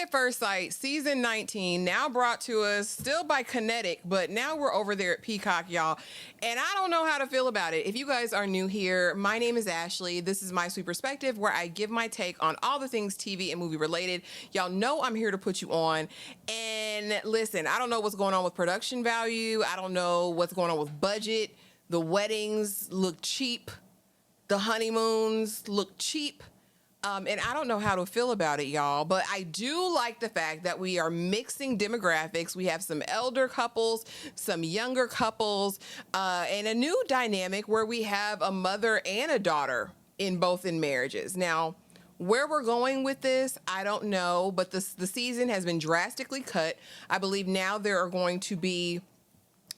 at First Sight, season 19, now brought to us still by Kinetic, but now we're over there at Peacock, y'all. And I don't know how to feel about it. If you guys are new here, my name is Ashley. This is My Sweet Perspective, where I give my take on all the things TV and movie related. Y'all know I'm here to put you on. And listen, I don't know what's going on with production value. I don't know what's going on with budget. The weddings look cheap. The honeymoons look cheap. And I don't know how to feel about it, y'all, but I do like the fact that we are mixing demographics. We have some elder couples, some younger couples, and a new dynamic where we have a mother and a daughter in marriages. Now, where we're going with this, I don't know, but the season has been drastically cut. I believe now there are going to be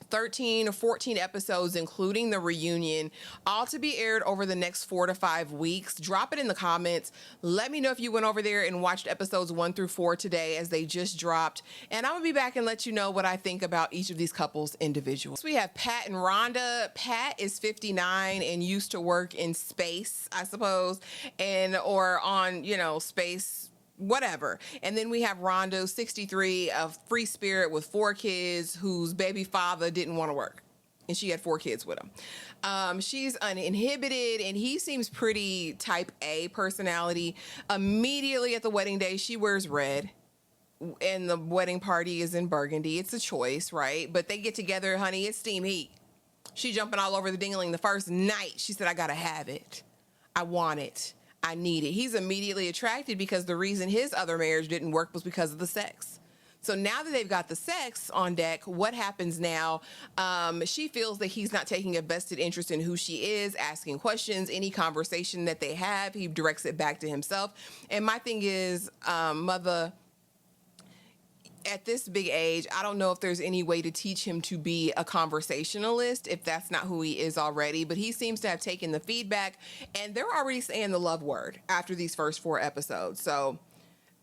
13 or 14 episodes, including the reunion, all to be aired over the next 4 to 5 weeks. Drop it in the comments. Let me know if you went over there and watched episodes 1 through 4 today, as they just dropped. And I'm gonna be back and let you know what I think about each of these couples individually. So we have Pat and Rhonda. Pat is 59 and used to work in space, I suppose, or on, space, whatever. And then we have Rhonda, 63, a free spirit with 4 kids, whose baby father didn't want to work, and she had 4 kids with him. She's uninhibited, and he seems pretty type A personality. Immediately at the wedding day, she wears red, and the wedding party is in burgundy. It's a choice, right? But they get together, honey, it's steam heat. She jumping all over the dingling the first night. She said, I gotta have it. I want it. I need it. He's immediately attracted because the reason his other marriage didn't work was because of the sex. So now that they've got the sex on deck, what happens now? She feels that he's not taking a vested interest in who she is, asking questions. Any conversation that they have, he directs it back to himself. And my thing is, mother, at this big age, I don't know if there's any way to teach him to be a conversationalist if that's not who he is already, but he seems to have taken the feedback, and they're already saying the love word after these first 4 episodes. So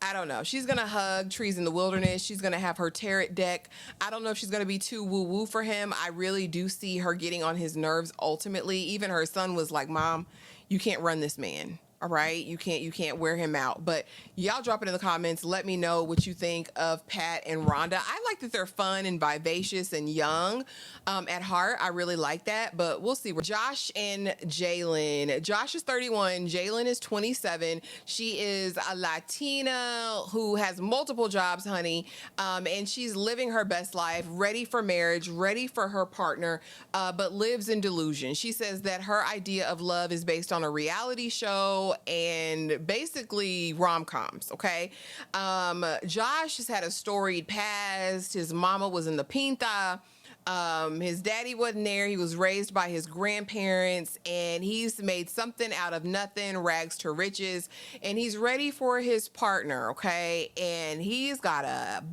I don't know. She's going to hug trees in the wilderness. She's going to have her tarot deck. I don't know if she's going to be too woo-woo for him. I really do see her getting on his nerves ultimately. Even her son was like, Mom, you can't run this man. All right, you can't wear him out. But y'all drop it in the comments. Let me know what you think of Pat and Rhonda. I like that they're fun and vivacious and young at heart. I really like that, but we'll see. Josh and Jaylon. Josh is 31. Jaylon is 27. She is a Latina who has multiple jobs, honey, and she's living her best life, ready for marriage, ready for her partner, but lives in delusion. She says that her idea of love is based on a reality show and basically rom-coms, okay? Josh has had a storied past. His mama was in the Pinta. His daddy wasn't there. He was raised by his grandparents, and he's made something out of nothing, rags to riches, and he's ready for his partner, okay? And he's got a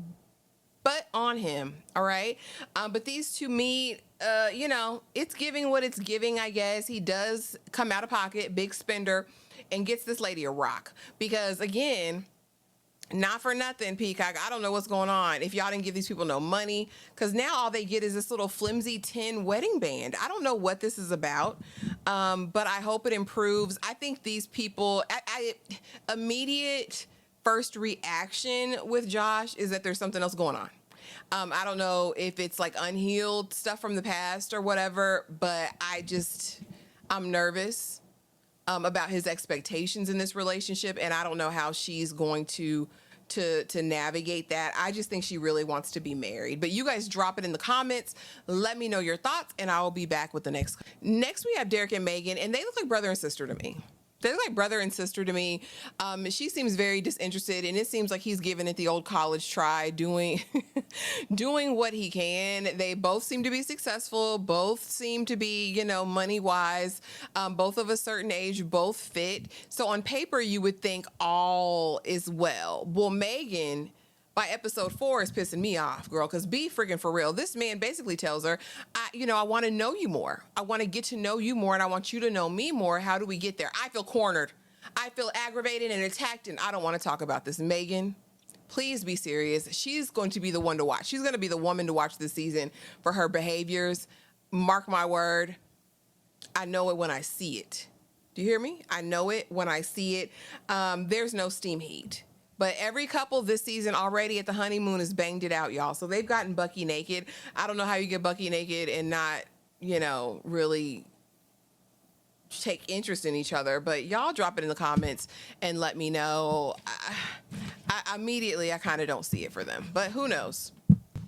butt on him, all right? But these two meet, it's giving what it's giving, I guess. He does come out of pocket, big spender, and gets this lady a rock. Because, again, not for nothing, Peacock, I don't know what's going on if y'all didn't give these people no money, because now all they get is this little flimsy tin wedding band. I don't know what this is about, but I hope it improves. I think these people, immediate first reaction with Josh is that there's something else going on. I don't know if it's like unhealed stuff from the past or whatever, but I'm nervous about his expectations in this relationship, and I don't know how she's going to navigate that. I just think she really wants to be married. But you guys drop it in the comments. Let me know your thoughts, and I will be back with the next. Next, we have Darik and Megan, and they look like brother and sister to me. They're like brother and sister to me. She seems very disinterested, and it seems like he's giving it the old college try, doing what he can. They both seem to be successful. Both seem to be, money-wise. Both of a certain age, both fit. So on paper, you would think all is well. Well, Megan, by episode 4, is pissing me off, girl, because be freaking for real. This man basically tells her, I want to know you more. I want to get to know you more, and I want you to know me more. How do we get there? I feel cornered. I feel aggravated and attacked, and I don't want to talk about this. Megan, please be serious. She's going to be the one to watch. She's going to be the woman to watch this season for her behaviors. Mark my word. I know it when I see it. Do you hear me? I know it when I see it. There's no steam heat. But every couple this season already at the honeymoon has banged it out, y'all. So they've gotten Bucky naked. I don't know how you get Bucky naked and not, you know, really take interest in each other. But y'all drop it in the comments and let me know. I immediately, I kind of don't see it for them. But who knows?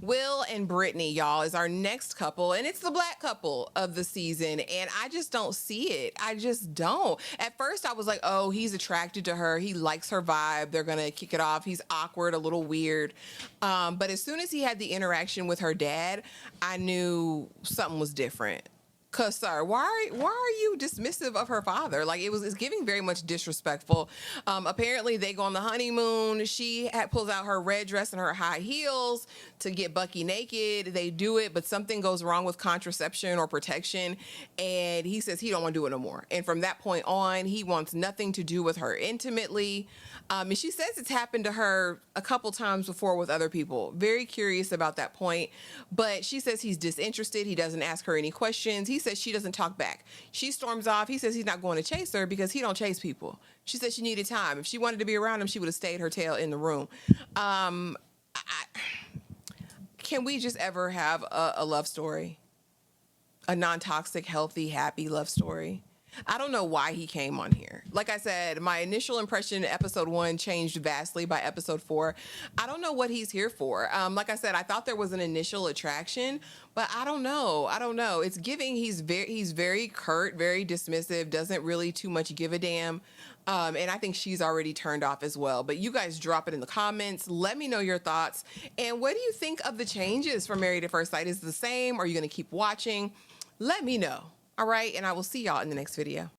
Will and Brittney, y'all, is our next couple, and it's the black couple of the season, and I just don't see it. I just don't. At first, I was like, oh, he's attracted to her. He likes her vibe. They're going to kick it off. He's awkward, a little weird. But as soon as he had the interaction with her dad, I knew something was different. Cause, sir, why are you dismissive of her father? Like, it's giving very much disrespectful. Apparently, they go on the honeymoon. She pulls out her red dress and her high heels to get Bucky naked. They do it, but something goes wrong with contraception or protection, and he says he don't want to do it no more. And from that point on, he wants nothing to do with her intimately. And she says it's happened to her a couple times before with other people. Very curious about that point. But she says he's disinterested. He doesn't ask her any questions. He says she doesn't talk back. She storms off. He says he's not going to chase her because he don't chase people. She said she needed time. If she wanted to be around him, she would have stayed her tail in the room. Can we just ever have a love story? A non-toxic, healthy, happy love story? I don't know why he came on here. Like I said, my initial impression episode 1 changed vastly by episode 4. I don't know what he's here for. Like I said, I thought there was an initial attraction, but I don't know. It's giving he's very curt, very dismissive, doesn't really too much give a damn. And I think she's already turned off as well. But you guys drop it in the comments. Let me know your thoughts. And what do you think of the changes from Married at First Sight? Is it the same? Are you going to keep watching? Let me know. All right, and I will see y'all in the next video.